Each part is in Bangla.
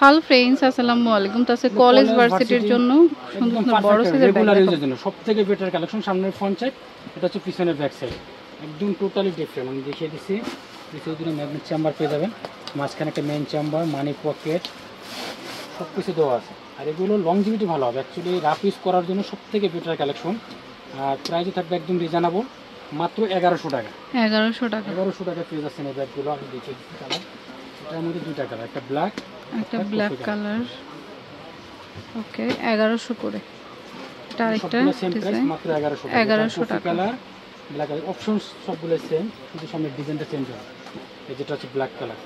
হ্যালো ফ্রেন্ডস, আসসালামু আলাইকুম। তো আছে কলেজ ভার্সিটির জন্য সুন্দর সুন্দর বড় সাইজের ব্যাগ রেগুলার ইউজের জন্য সবথেকে বেটার কালেকশন। সামনের ফ্রন্ট সাইড, এটা হচ্ছে পিছনের ব্যাক সাইড, একদম টোটালি ডিফারেন্ট। আমি দেখিয়ে দিচ্ছি। পিছনে দুটো ম্যাগনেট চেম্বার পেয়ে যাবেন, মাঝখানে একটা মেইন চেম্বার, মানি পকেট, সব কিছু দেওয়া আছে। আর এগুলো লংজিভিটি ভালো হবে, অ্যাকচুয়ালি রাফ ইউজ করার জন্য সবথেকে বেটার কালেকশন। আর প্রাইসও থাকবে একদম রিজনেবল, মাত্র 1100 টাকা। 1100 টাকা। 1100 টাকা পেয়ে যাচ্ছেন এই ব্যাগগুলো। আমি দেখিয়ে দিচ্ছি কালার। এটার মধ্যে দুইটা কালার, একটা ব্ল্যাক, একটা ব্ল্যাক কালার। ওকে, 1100 করে। এটা আরেকটা ডিজাইন, মাত্র 1100 টাকা। কালার ব্ল্যাক অপশনস সবগুলো সেম, শুধু সামনের ডিজাইনটা চেঞ্জ হবে। এই যেটা হচ্ছে ব্ল্যাক কালার,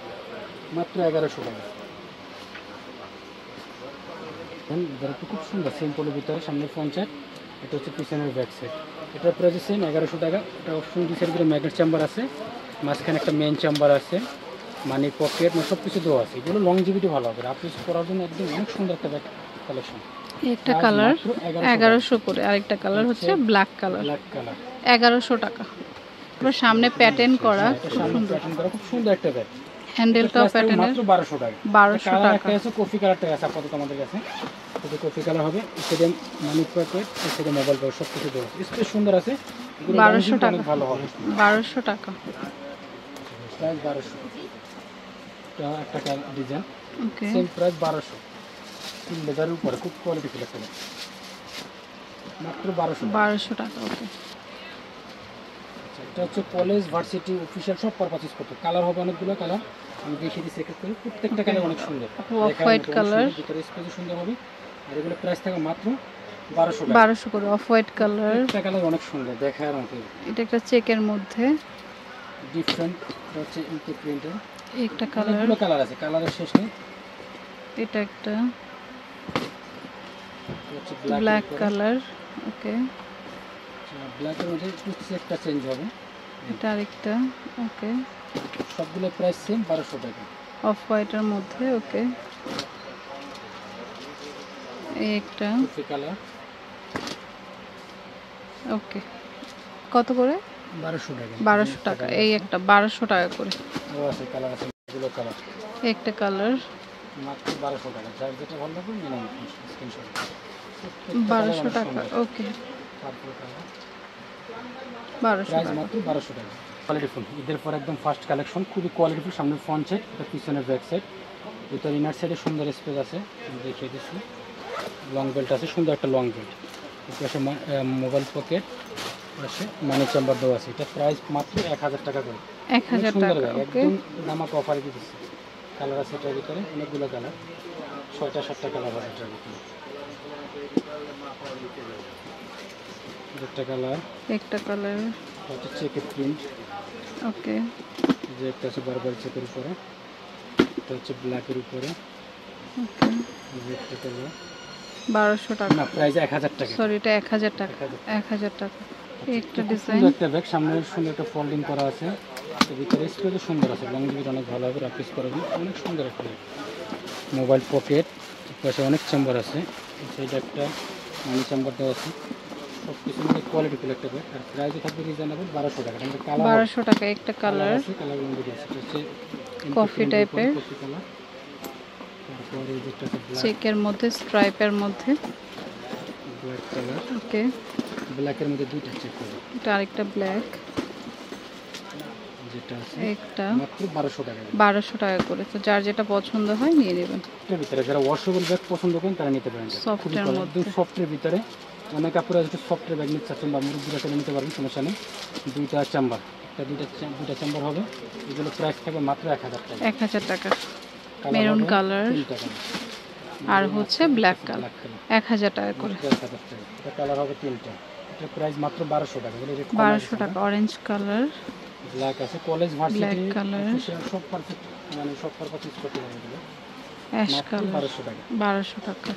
মাত্র 1100 টাকা। খুব সুন্দর সিম্পলের ভিতরে, সামনের ফ্রন্ট সাইড, এটা হচ্ছে পিছনের ব্যাক সাইড। এটার প্রাইস সেম 1100 টাকা। এটা অপশন দুই সাইড করে ম্যাগনেট চেম্বার আছে, মাঝখানে একটা মেইন চেম্বার আছে, মানি পকেট, মানে সব কিছু দেওয়া আছে। এগুলো লংজিভিটি ভালো হবে, রাফ ইউজ করার জন্য একদম অনেক সুন্দর একটা ব্যাগ কালেকশন। একটা কালার 1100 করে, আরেকটা কালার হচ্ছে ব্ল্যাক কালার। 1100 টাকা। এবার সামনে প্যাটার্ন করা, খুব সুন্দর প্যাটার্ন করা, খুব সুন্দর একটা ব্যাগ। হ্যান্ডেলটাও প্যাটার্নের, মাত্র 1200 টাকা। 1200 টাকা। একটা আছে কফি কালারটা আছে আপাতত আমাদের কাছে, এটা কফি কালার হবে। সেটা মানি পকেট, সেটা মোবাইল পকেট, সব কিছু দেওয়া আছে। স্পেস সুন্দর আছে। 1200 টাকা। ভালো হবে, 1200 টাকা। প্রাইস 1200। এটা একটা ডিজাইন, ওকে, সেম প্রাইস 1200। লেদারের উপরে খুব কোয়ালিটি ফুল একটা, মাত্র 1200 টাকা। ওকে, এটা হচ্ছে কলেজ ভার্সিটি অফিশিয়াল সব পারপাস করতে। কালার হবে অনেকগুলো কালার, আমি দেখিয়ে দিচ্ছি এক এক করে। প্রত্যেকটা কালার অনেক সুন্দর, অফ হোয়াইট কালার, ভিতরে স্পেস সুন্দর হবে। আর এগুলো প্রাইস থাকে মাত্র 1200 টাকা। 1200 করে। অফ হোয়াইট কালার, একটা কালার অনেক সুন্দর দেখার মতো। এটা একটা চেকের মধ্যে ডিফারেন্ট, এটা হচ্ছে ইনকে প্রিন্টের। একটা কালার, অনেকগুলো কালার আছে, কালারের শেষ নেই। এটা একটা হচ্ছে ব্ল্যাক কালার। ওকে, ব্ল্যাকের মধ্যে একটু একটা চেঞ্জ হবে। এটা আরেকটা। ওকে, সবগুলো প্রাইস সেম 1200 টাকা। অফ হোয়াইটের মধ্যে। ওকে, এই একটা কফি কালার। ওকে, কত করে? 1200 টাকা। 1200 টাকা। এই একটা 1200 টাকা করে। ও আছে কালার আছে, এগুলো কালার। একটা কালার মাত্র 1200 টাকা। যার যেটা ভালো লাগবে নিয়ে নেন, স্ক্রিনশট। 1200 টাকা। ওকে, পার্পল কালার, 1200 প্রাইস টাকা। মাত্র 1200 টাকা। কোয়ালিটিফুল, ঈদের পর একদম ফার্স্ট কালেকশন, খুবই কোয়ালিটিফুল। সামনের ফ্রন্ট সাইড, এটা পিছনের ব্যাক সাইড। ভিতরে ইনার সাইডে সুন্দর স্পেস আছে, আমি দেখিয়ে দিচ্ছি। লং বেল্ট আছে, সুন্দর একটা লং বেল্ট। পাশে মোবাইল পকেট আছে, মানি চেম্বার দেওয়া আছে। এটা প্রাইস মাত্র 1000 টাকা করে। 1000 টাকা। ওকে, একদম দামাক অফারে দিচ্ছি। কালার আছে এটার ভিতরে অনেকগুলো কালার, 6টা-7টা কালার আছে এটার ভিতরে। একটা কালার, একটা কালার। হচ্ছে চেকের প্রিন্ট। ওকে, যে একটা আছে বারবার চেকের উপরে, এটা হচ্ছে ব্ল্যাকের উপরে। ওকে, যে একটা কালার 1200 টাকা। না, প্রাইস 1000 টাকা। সরি, এটা 1000 টাকা। 1000 টাকা। একটা ডিজাইন, সুন্দর একটা ব্যাগ, সামনে সুন্দর একটা ফোল্ডিং করা আছে। এর ভিতরে স্পেসও সুন্দর আছে, লংজিভিটি অনেক ভালো হবে, রাফ ইউজ করার জন্য অনেক সুন্দর একটা ব্যাগ। মোবাইল পকেট, পাশে অনেক চেম্বার আছে। সেইটা একটা মানি চেম্বার দেওয়া আছে। সব কিছু মানে কোয়ালিটিফুল একটা ব্যাগ। আর প্রাইসও থাকবে রিজনেবল, 1200 টাকা। কালার 1200 টাকা। একটা কালার আছে, কালার হচ্ছে কফি টাইপের, কফি কালার। তারপরে এই যেটা ব্ল্যাক, চেকের মধ্যে, স্ট্রাইপের মধ্যে। Black colour. ওকে, ব্ল্যাকের মধ্যে দুইটা চেক হবে। এটা আরেকটা ব্ল্যাক, যেটা আছে একটা মাত্র 1200 টাকা। 1200 টাকা করে। তো যার যেটা পছন্দ হয় নিয়ে নেবেন। এর ভিতরে যারা ওয়াশেবল ব্যাগ পছন্দ করেন তারা নিতে পারেন। সফটের মধ্যে, একদম সফটের ভিতরে। অনেক আপুরা যেটা সফটের ব্যাগ নিতে চাচ্ছেন বা মুরব্বীরা সেটা নিতে পারবেন, সমস্যা নেই। দুইটা চেম্বার, দুইটা চেম্বার হবে। এগুলো প্রাইস থাকবে মাত্র 1000 টাকা। 1000 টাকা। মেরুন কালার আর হচ্ছে ব্ল্যাক কালার, 1000 টাকা করে। 1000 টাকা। এটা কালার হবে তিনটা। এটা প্রাইস মাত্র 1200 টাকা। 1200 টাকা। অরেঞ্জ কালার, ব্ল্যাক আছে, কলেজ ভার্সিটি ব্ল্যাক কালার, সব পারফেক্ট, মানে সব পারপাস ইউজ করতে পারবেন এগুলো। অ্যাশ কালার, 1200 টাকা। 1200 টাকা।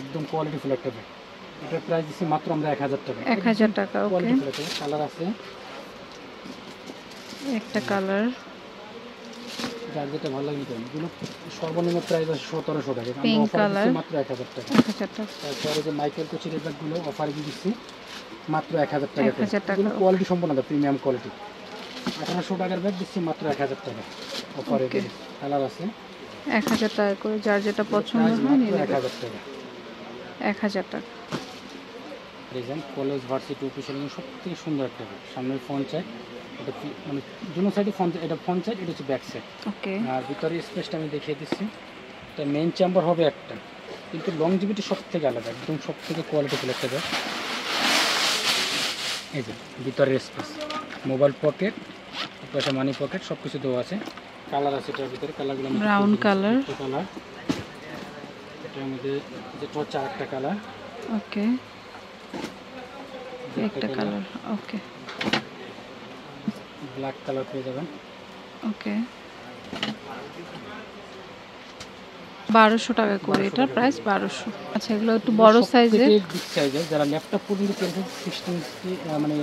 একদম কোয়ালিটিফুল একটা ব্যাগ। এটার প্রাইস দিচ্ছি মাত্র আমরা 1000 টাকা। 1000 টাকা। ওকে, কালার আছে, একটা কালার, যার যেটা ভালো লাগে নিতে। এগুলো সর্বনিম্ন প্রাইস আছে 1700 টাকা, আমরা পিঙ্ক অফার কালার, দিচ্ছি মাত্র 1000 টাকা। 1000 টাকা। তারপরে যে মাইকেল কোচির ব্যাগগুলো অফারে দিচ্ছি মাত্র 1000 টাকা। 1000 টাকা। এগুলো কোয়ালিটি সম্পন্ন না, প্রিমিয়াম কোয়ালিটি। 1800 টাকার ব্যাগ দিচ্ছি মাত্র 1000 টাকা অফারে। কালার আছে 1000 টাকা করে, যার যেটা পছন্দ হয় নিয়ে নেবেন। 1000 টাকা। 1000 টাকা। ডিজাইন কলেজ ভার্সিটি অফিসিয়াল সব থেকে সুন্দর একটা ব্যাগ। সামনের ফ্রন্ট সাইড, এটা মানে দুটো সাইডে ফ্রন্ট, এটা ফ্রন্ট সাইড, এটা হচ্ছে ব্যাক সাইড। ওকে। আর ভিতরে স্পেসটা আমি দেখিয়ে দিচ্ছি। এটা মেইন চেম্বার হবে একটা, কিন্তু লংজিভিটি সব থেকে আলাদা, একদম সব থেকে কোয়ালিটিফুল একটা ব্যাগ। এই যে ভিতরের স্পেস, মোবাইল পকেট, পাশে মানি পকেট, সব কিছু দেওয়া আছে। কালার আছে এটার ভিতরে, কালারগুলো ব্রাউন কালার। কালার এটার মধ্যে যেটা হচ্ছে আরেকটা কালার। ওকে, একটা কালার। ওকে, ব্ল্যাক কালার পেয়ে যাবেন। ওকে, 1200 টাকা করে এটার প্রাইস, 1200। আচ্ছা, এগুলো একটু বড় সাইজের, বিগ সাইজের, যারা ল্যাপটপ পর্যন্ত ক্যারি করতে 16 ইঞ্চি মানে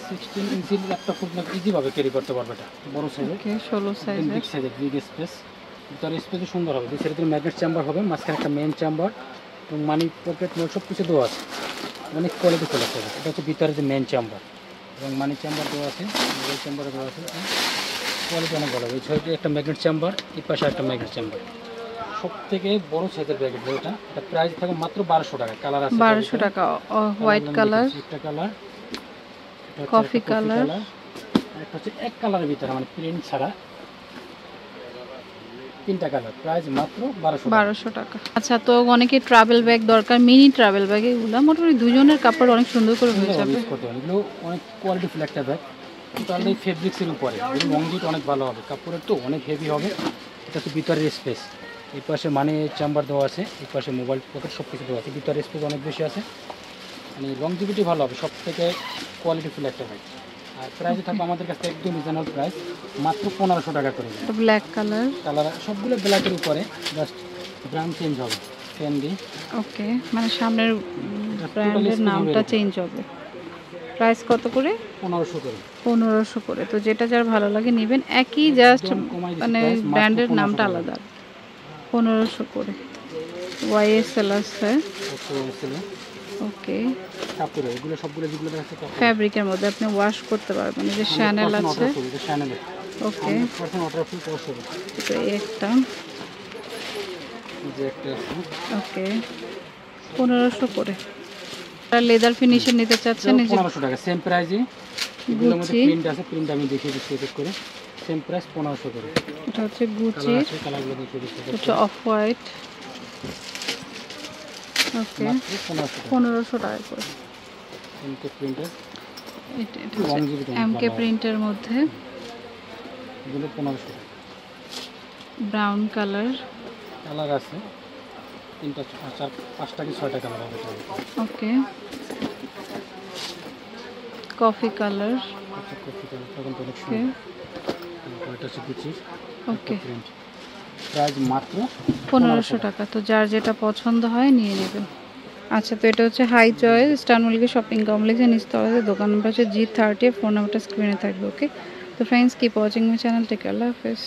16 ইঞ্চির ল্যাপটপ পর্যন্ত ইজিভাবে ক্যারি করতে পারবে। এটা বড় সাইজের, ওকে, 16 সাইজের, বিগ সাইজের, বিগ স্পেস। ভিতরে স্পেসও সুন্দর হবে। দুই সাইডে ম্যাগনেট চেম্বার হবে, মাঝখানে একটা মেইন চেম্বার এবং মানি পকেট মোড সব কিছু দেওয়া আছে। অনেক কোয়ালিটি ফুল আছে। এটা হচ্ছে ভিতরে যে মেইন চেম্বার এবং মানি চেম্বার দেওয়া আছে, মোবাইল চেম্বার দেওয়া আছে। কোয়ালিটি অনেক ভালো। এই সাইডে একটা ম্যাগনেট চেম্বার, এই পাশে একটা ম্যাগনেট চেম্বার। সব থেকে বড় সাইজের ব্যাগ এটা। এটা প্রাইস থাকে মাত্র 1200 টাকা। কালার আছে 1200 টাকা। হোয়াইট কালার, একটা কালার, কফি কালার, একটা হচ্ছে এক কালারের ভিতরে মানে প্রিন্ট ছাড়া, তিনটা কালার। প্রাইস মাত্র 1200 টাকা। আচ্ছা, তো অনেকে ট্রাভেল ব্যাগ দরকার, মিনি ট্রাভেল ব্যাগ, এগুলো মোটামুটি দুজনের কাপড় অনেক সুন্দর করে হয়ে যাবে। এগুলো অনেক কোয়ালিটিফুল একটা ব্যাগ, তাহলে ফেব্রিক্সের উপরে লংজিট অনেক ভালো হবে, কাপড়ের তো অনেক হেভি হবে। এটা হচ্ছে ভিতরের স্পেস, এই পাশে মানি চেম্বার দেওয়া আছে, এই পাশে মোবাইল পকেট সব কিছু দেওয়া আছে। ভিতরের স্পেস অনেক বেশি আছে, মানে লংজিভিটি ভালো হবে, সব থেকে কোয়ালিটিফুল একটা ব্যাগ। আর প্রাইসে থাকবে আমাদের কাছে একদম রিজনেবল প্রাইস, মাত্র 1500 টাকা করে। ব্ল্যাক কালার, কালার সবগুলো ব্ল্যাকের উপরে, জাস্ট ব্র্যান্ড চেঞ্জ হবে ফ্যান্ডি। ওকে, মানে সামনের ব্র্যান্ডের নামটা চেঞ্জ হবে। প্রাইস কত করে? 1500 করে। 1500 করে। তো যেটা যার ভালো লাগে নেবেন, একই জাস্ট মানে ব্র্যান্ডের নামটা আলাদা। 1500 করে। ওয়াইএসএল আছে। ওকে, কাপড় এগুলো সবগুলো যেগুলো আছে কাপড়, ফ্যাব্রিকের মধ্যে আপনি ওয়াশ করতে পারবেন। এই যে শ্যানেল আছে। ওকে, 100% ওয়াটারপ্রুফ ওয়াশ হবে। তো একটা, যে একটা আছে। ওকে, 1500 করে। আর লেদার ফিনিশার নিতে চাচ্ছেন, এই যে 1500 টাকা সেম প্রাইসে। এগুলোর মধ্যে প্রিন্ট আছে, প্রিন্ট আমি দেখিয়ে দিচ্ছি চেক করে। সেম প্রাইস 1500 করে। এটা হচ্ছে গুচি, কালারগুলো দেখিয়ে দিচ্ছি। এটা অফ হোয়াইট। ওকে, 1500 টাকা করে। এমকে প্রিন্টার, এটা এমকে প্রিন্টের মধ্যে এগুলো 1500 টাকা। ব্রাউন কালার, কালার আছে তিনটা, চার পাঁচটা কি ছয়টা কালার হবে। ওকে, কফি কালার, কফি কালার তখন তো অনেক ওকে, সুন্দর। এটা হচ্ছে গুচির ওকে, প্রিন্ট। প্রাইস মাত্র 1500 টাকা। তো যার যেটা পছন্দ হয় নিয়ে নেবেন। আচ্ছা, তো এটা হচ্ছে high choice star Mallika shopping কমপ্লেক্সের নিচতলাতে, দোকান পাশে G30, ফোন নাম্বারটা স্ক্রিনে থাকবে। ওকে, তো friends, keep watching my channel, take care, আল্লাহ হাফেজ।